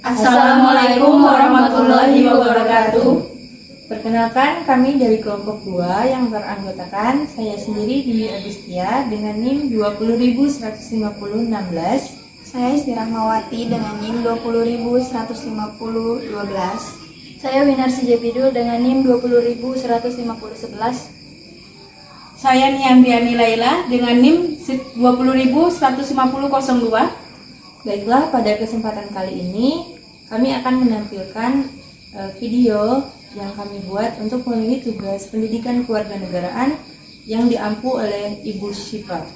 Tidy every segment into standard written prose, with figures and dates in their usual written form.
Assalamualaikum warahmatullahi wabarakatuh. Perkenalkan, kami dari kelompok 2 yang beranggotakan saya sendiri Dwi Agustia dengan NIM 20.15016. Saya Isti Rahmawati dengan NIM 20.15012. Saya Winarsi Jepidul dengan NIM 20.15011. Saya Niamriani Laila dengan NIM 20.15002. Baiklah, pada kesempatan kali ini kami akan menampilkan video yang kami buat untuk memenuhi tugas pendidikan kewarganegaraan yang diampu oleh Ibu Syifa.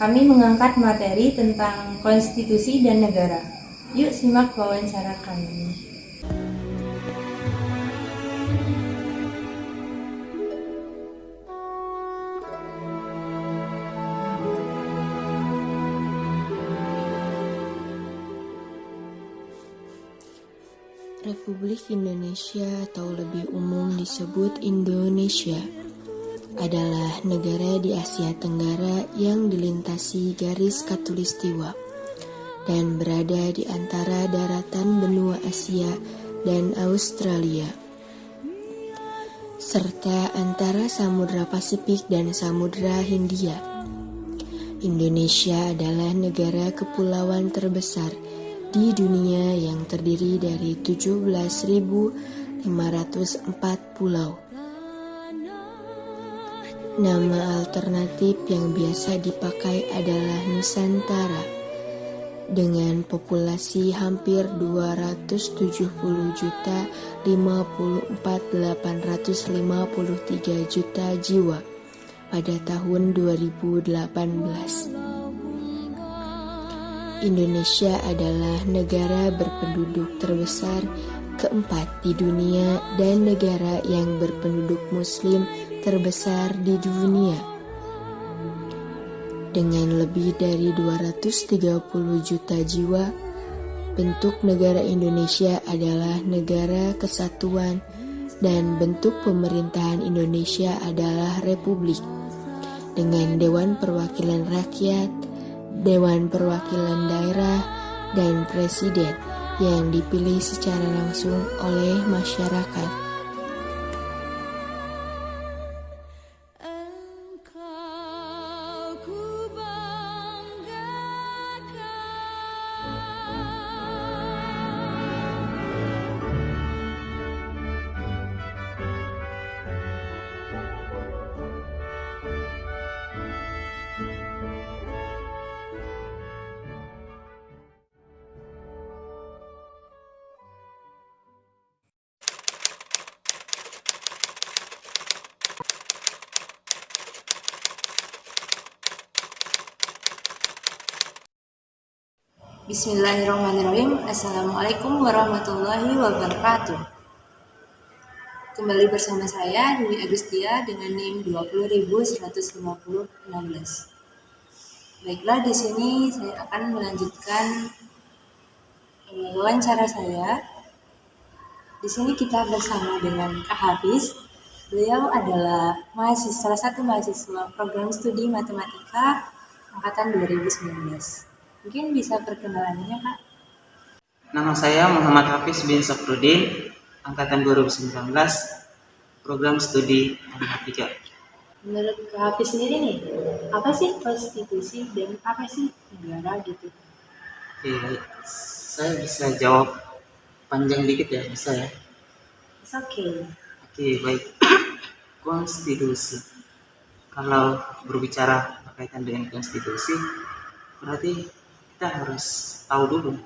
Kami mengangkat materi tentang konstitusi dan negara. Yuk simak wawancara kami. Republik Indonesia atau lebih umum disebut Indonesia adalah negara di Asia Tenggara yang dilintasi garis khatulistiwa dan berada di antara daratan benua Asia dan Australia serta antara Samudra Pasifik dan Samudra Hindia. Indonesia adalah negara kepulauan terbesar di dunia yang terdiri dari 17.504 pulau. Nama alternatif yang biasa dipakai adalah Nusantara dengan populasi hampir 270.054.853 juta jiwa pada tahun 2018. Indonesia adalah negara berpenduduk terbesar keempat di dunia dan negara yang berpenduduk muslim terbesar di dunia. Dengan lebih dari 230 juta jiwa, bentuk negara Indonesia adalah negara kesatuan dan bentuk pemerintahan Indonesia adalah republik dengan Dewan Perwakilan Rakyat, Dewan Perwakilan Daerah, dan Presiden yang dipilih secara langsung oleh masyarakat. Bismillahirrahmanirrahim. Assalamualaikum warahmatullahi wabarakatuh. Kembali bersama saya Dwi Agustia dengan NIM 20.15016. Baiklah, di sini saya akan melanjutkan wawancara saya. Di sini kita bersama dengan Kak Hafiz. Beliau adalah salah satu mahasiswa program studi matematika angkatan 2019. Mungkin bisa perkenalannya, Kak. Nama saya Muhammad Hafiz bin Safruddin, angkatan 2019, program studi matematika. Menurut Kak Hafiz sendiri nih, apa sih konstitusi dan apa sih negara gitu? Oke, saya bisa jawab panjang dikit ya, bisa ya? It's okay. Oke, baik. Konstitusi. Kalau berbicara berkaitan dengan konstitusi, berarti kita harus tahu dulu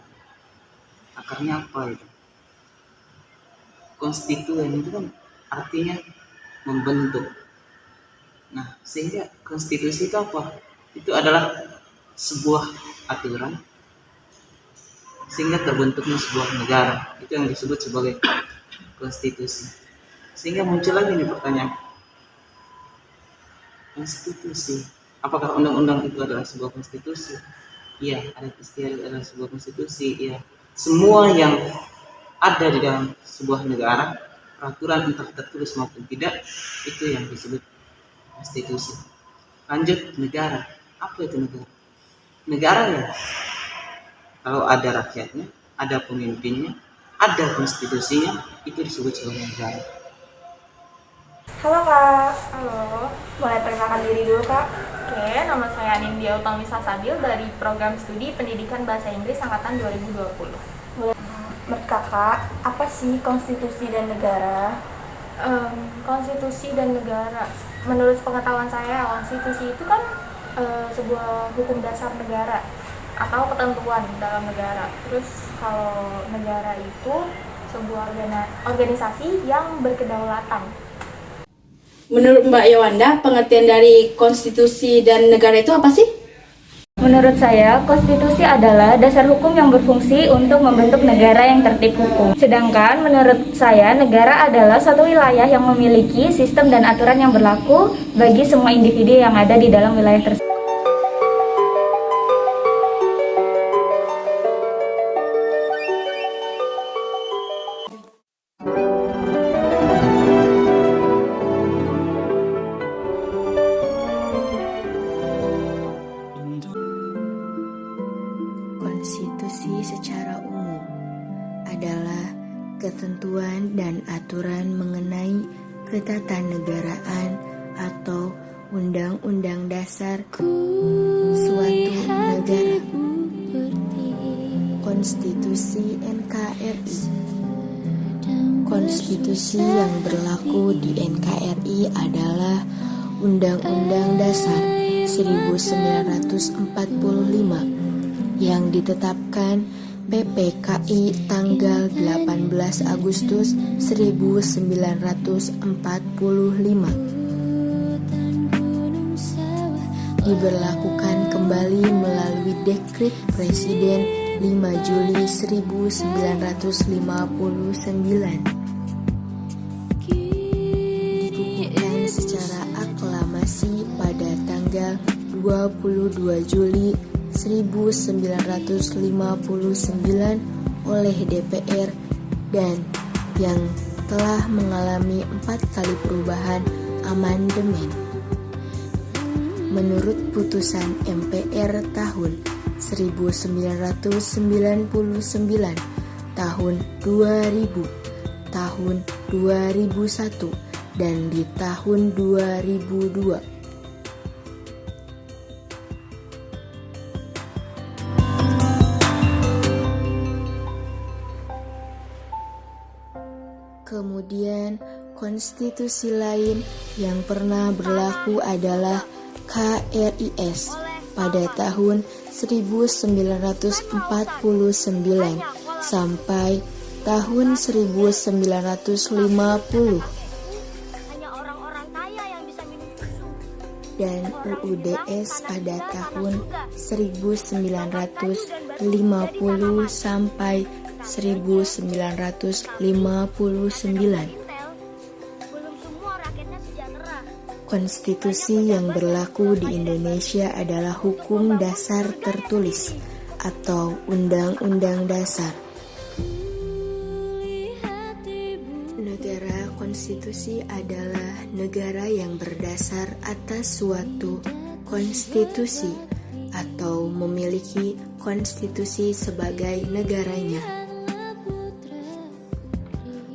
akarnya apa itu. Konstituen itu kan artinya membentuk. Nah, sehingga konstitusi itu apa? Itu adalah sebuah aturan sehingga terbentuknya sebuah negara. Itu yang disebut sebagai konstitusi. Sehingga muncul lagi nih pertanyaan, konstitusi, apakah undang-undang itu adalah sebuah konstitusi? Iya, adat istiadat adalah sebuah konstitusi. Iya, semua yang ada di dalam sebuah negara, peraturan entah tertulis maupun tidak, itu yang disebut konstitusi. Lanjut, negara. Apa itu negara? Negara ya, kalau ada rakyatnya, ada pemimpinnya, ada konstitusinya, itu disebut sebagai negara. Halo Kak, halo. Boleh perkenalkan diri dulu Kak? Oke, nama saya Nindya Utami Sasabil dari Program Studi Pendidikan Bahasa Inggris Angkatan 2020. Menurut Kakak, apa sih konstitusi dan negara? Konstitusi dan negara, menurut pengetahuan saya, konstitusi itu kan sebuah hukum dasar negara atau ketentuan dalam negara. Terus kalau negara itu sebuah organisasi yang berkedaulatan. Menurut Mbak Yowanda, pengertian dari konstitusi dan negara itu apa sih? Menurut saya, konstitusi adalah dasar hukum yang berfungsi untuk membentuk negara yang tertib hukum. Sedangkan menurut saya, negara adalah suatu wilayah yang memiliki sistem dan aturan yang berlaku bagi semua individu yang ada di dalam wilayah tersebut. Konstitusi secara umum adalah ketentuan dan aturan mengenai ketatanegaraan atau undang-undang dasar suatu negara. Konstitusi NKRI. Konstitusi yang berlaku di NKRI adalah Undang-Undang Dasar 1945 yang ditetapkan PPKI tanggal 18 Agustus 1945. Diberlakukan kembali melalui Dekret Presiden 5 Juli 1959. Dibukukan secara aklamasi pada tanggal 22 Juli 1959 oleh DPR dan yang telah mengalami 4 kali perubahan amandemen. Menurut putusan MPR tahun 1999, tahun 2000, tahun 2001, dan di tahun 2002. Kemudian, konstitusi lain yang pernah berlaku adalah KRIS pada tahun 1949 sampai tahun 1950 dan UUDS pada tahun 1950 sampai 1959. Konstitusi yang berlaku di Indonesia adalah hukum dasar tertulis atau Undang-Undang Dasar. Negara konstitusi adalah negara yang berdasar atas suatu konstitusi atau memiliki konstitusi sebagai negaranya.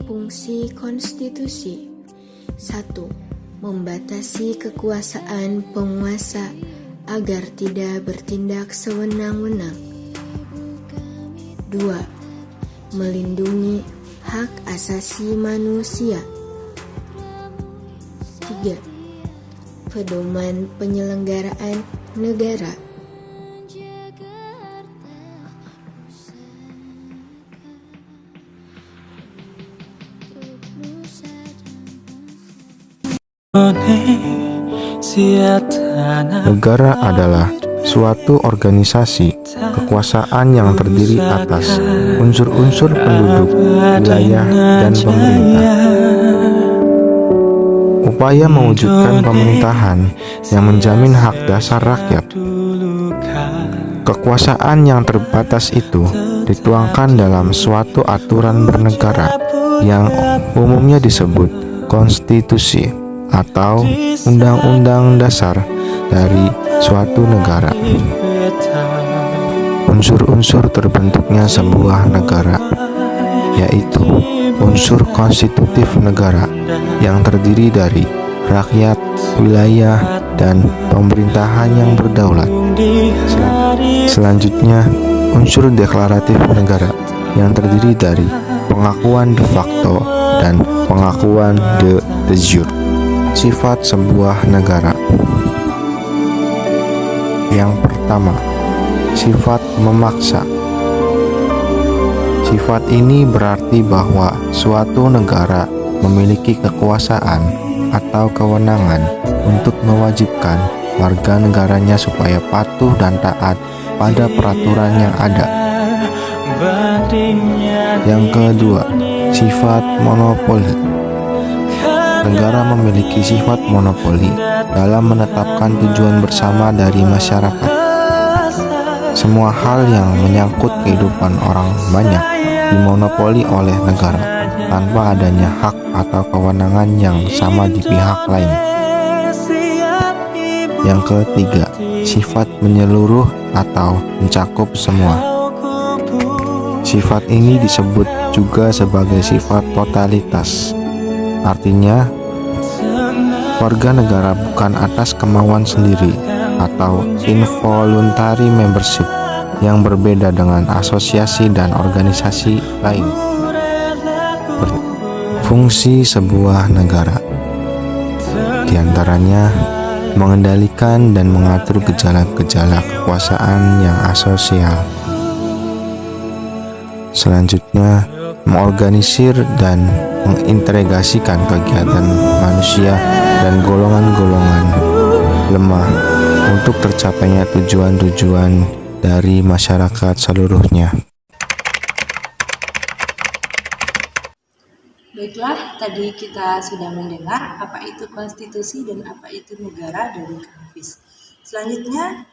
Fungsi konstitusi: 1. Membatasi kekuasaan penguasa agar tidak bertindak sewenang-wenang. 2. Melindungi hak asasi manusia. 3. Pedoman penyelenggaraan negara. Negara adalah suatu organisasi kekuasaan yang terdiri atas unsur-unsur penduduk, wilayah, dan pemerintah. Upaya mewujudkan pemerintahan yang menjamin hak dasar rakyat. Kekuasaan yang terbatas itu dituangkan dalam suatu aturan bernegara yang umumnya disebut konstitusi atau undang-undang dasar dari suatu negara. unsur-unsur terbentuknya sebuah negara, yaitu unsur konstitutif negara yang terdiri dari rakyat, wilayah, dan pemerintahan yang berdaulat. Selanjutnya, unsur deklaratif negara yang terdiri dari pengakuan de facto dan pengakuan de jure. Sifat sebuah negara. Yang pertama, sifat memaksa. Sifat ini berarti bahwa suatu negara memiliki kekuasaan atau kewenangan untuk mewajibkan warga negaranya supaya patuh dan taat pada peraturan yang ada. Yang kedua, sifat monopoli. Negara memiliki sifat monopoli dalam menetapkan tujuan bersama dari masyarakat. Semua hal yang menyangkut kehidupan orang banyak dimonopoli oleh negara tanpa adanya hak atau kewenangan yang sama di pihak lain. Yang ketiga, sifat menyeluruh atau mencakup semua. Sifat ini disebut juga sebagai sifat totalitas. Artinya, warga negara bukan atas kemauan sendiri atau involuntary membership yang berbeda dengan asosiasi dan organisasi lain. Fungsi sebuah negara diantaranya mengendalikan dan mengatur gejala-gejala kekuasaan yang asosial. Selanjutnya, mengorganisir dan mengintegrasikan kegiatan manusia dan golongan-golongan lemah untuk tercapainya tujuan-tujuan dari masyarakat seluruhnya. Baiklah, tadi kita sudah mendengar apa itu konstitusi dan apa itu negara dari Kak Hafiz. Selanjutnya,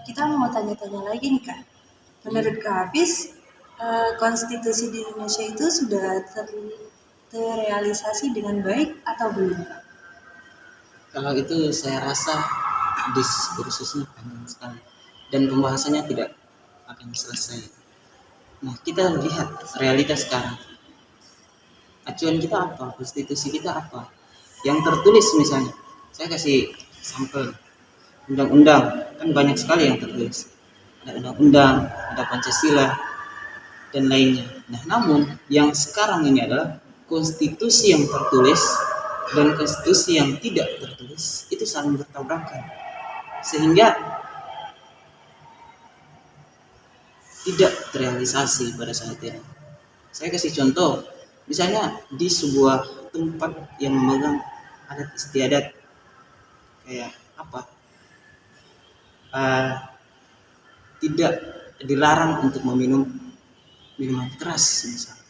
kita mau tanya-tanya lagi nih Kak. Menurut Kak Hafiz, konstitusi di Indonesia itu sudah terrealisasi dengan baik atau belum Kak? Kalau itu saya rasa diskursusnya panjang sekali dan pembahasannya tidak akan selesai. Nah, kita lihat realitas sekarang. Acuan kita apa? Konstitusi kita apa? Yang tertulis misalnya, saya kasih sampel undang-undang, kan banyak sekali yang tertulis. Ada undang-undang, ada Pancasila, dan lainnya. Nah, namun yang sekarang ini adalah konstitusi yang tertulis dan konstitusi yang tidak tertulis itu saling bertabrakan, sehingga tidak terrealisasi pada saat ini. Saya kasih contoh. Misalnya di sebuah tempat yang memegang adat istiadat kayak apa, tidak dilarang untuk meminum minuman keras misalnya.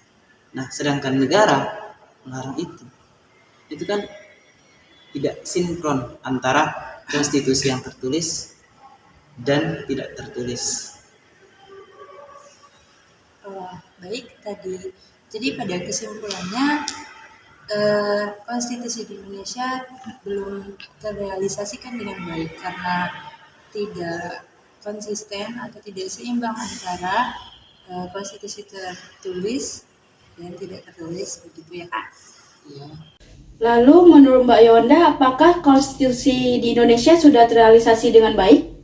Nah, sedangkan negara melarang itu kan tidak sinkron antara konstitusi yang tertulis dan tidak tertulis. Baik, tadi. Jadi pada kesimpulannya, konstitusi di Indonesia belum terrealisasikan dengan baik karena tidak konsisten atau tidak seimbang antara konstitusi tertulis dan tidak tertulis, begitu ya Kak? Iya. Lalu menurut Mbak Yolanda, apakah konstitusi di Indonesia sudah terrealisasi dengan baik?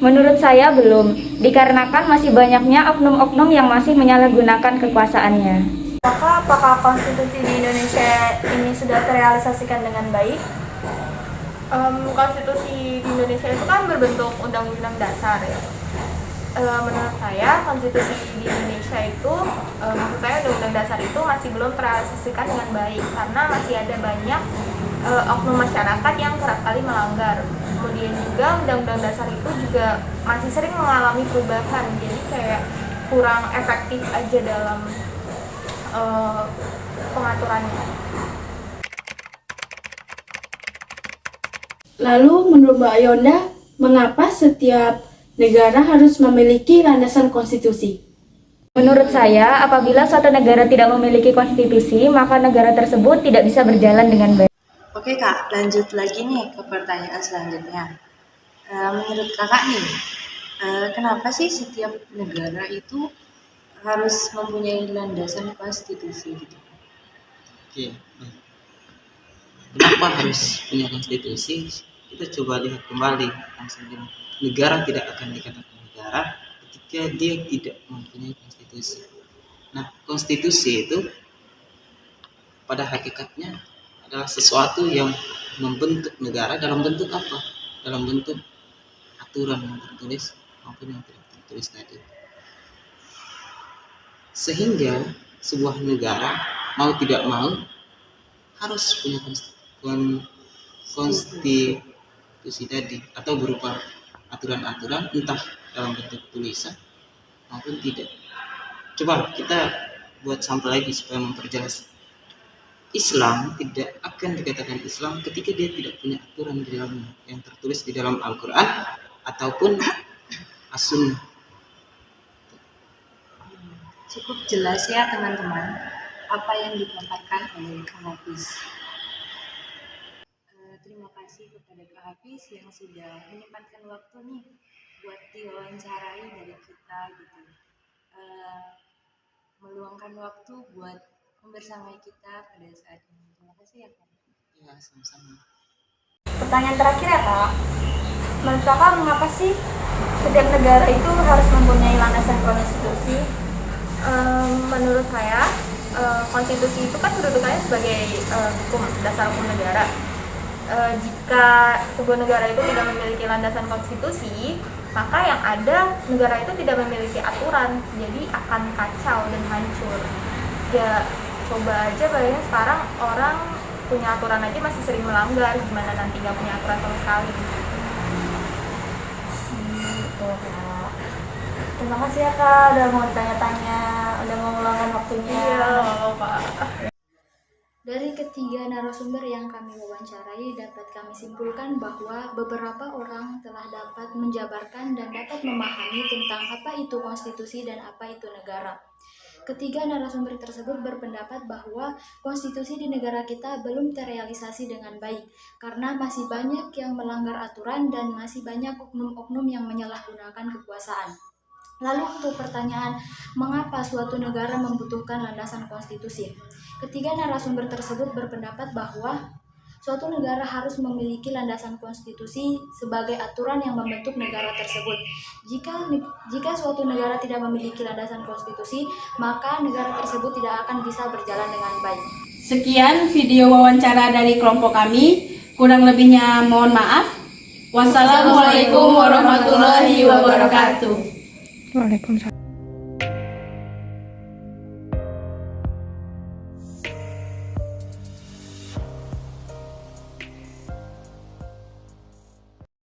Menurut saya belum, dikarenakan masih banyaknya oknum-oknum yang masih menyalahgunakan kekuasaannya. Apakah konstitusi di Indonesia ini sudah terrealisasikan dengan baik? Konstitusi di Indonesia itu kan berbentuk undang-undang dasar ya. Menurut saya konstitusi di Indonesia itu, maksud saya undang-undang dasar itu masih belum terrealisasikan dengan baik karena masih ada banyak oknum masyarakat yang kerap kali melanggar. Kemudian juga undang-undang dasar itu juga masih sering mengalami perubahan, jadi kayak kurang efektif aja dalam pengaturannya. Lalu menurut Mbak Yolanda, mengapa setiap negara harus memiliki landasan konstitusi? Menurut saya, apabila suatu negara tidak memiliki konstitusi, maka negara tersebut tidak bisa berjalan dengan baik. Oke Kak, lanjut lagi nih ke pertanyaan selanjutnya. Menurut Kakak nih, kenapa sih setiap negara itu harus mempunyai landasan konstitusi gitu? Oke, baik. Kenapa harus punya konstitusi? Kita coba lihat kembali langsung. Negara tidak akan dikatakan negara ketika dia tidak mempunyai konstitusi. Nah, konstitusi itu pada hakikatnya adalah sesuatu yang membentuk negara dalam bentuk apa? Dalam bentuk aturan yang tertulis maupun yang tidak tertulis tadi. Sehingga sebuah negara mau tidak mau harus punya konstitusi tadi, atau berupa aturan-aturan entah dalam bentuk tulisan maupun tidak. Coba kita buat sampel lagi supaya memperjelas. Islam tidak akan dikatakan Islam ketika dia tidak punya aturan di dalamnya yang tertulis di dalam Al-Quran ataupun As-Sunnah. Cukup jelas ya teman-teman apa yang dipaparkan oleh Kak Hafiz. Terima kasih kepada Kak Hafiz yang sudah menyempatkan waktu nih buat diwawancarai dari kita gitu. Meluangkan waktu buat membersamai kita pada saat ini. Terima kasih ya Kak. Ya, sama-sama. Pertanyaan terakhir ya Kak. Menurut Kakak mengapa sih setiap negara itu harus mempunyai landasan konstitusi? Menurut saya, konstitusi itu kan kedudukannya sebagai hukum, dasar hukum negara. Jika sebuah negara itu tidak memiliki landasan konstitusi, maka yang ada negara itu tidak memiliki aturan, jadi akan kacau dan hancur. Ya, coba aja bayangin sekarang orang punya aturan aja masih sering melanggar, gimana nanti nggak punya aturan sama sekali. Terima kasih ya Kak, udah mau tanya-tanya, udah mau meluangkan waktunya. Iya, Pak. Dari ketiga narasumber yang kami wawancarai, dapat kami simpulkan bahwa beberapa orang telah dapat menjabarkan dan dapat memahami tentang apa itu konstitusi dan apa itu negara. Ketiga narasumber tersebut berpendapat bahwa konstitusi di negara kita belum terrealisasi dengan baik karena masih banyak yang melanggar aturan dan masih banyak oknum-oknum yang menyalahgunakan kekuasaan. Lalu untuk pertanyaan, mengapa suatu negara membutuhkan landasan konstitusi? Ketiga narasumber tersebut berpendapat bahwa suatu negara harus memiliki landasan konstitusi sebagai aturan yang membentuk negara tersebut. Jika suatu negara tidak memiliki landasan konstitusi, maka negara tersebut tidak akan bisa berjalan dengan baik. Sekian video wawancara dari kelompok kami. Kurang lebihnya mohon maaf. Wassalamualaikum warahmatullahi wabarakatuh. Waalaikumsalam.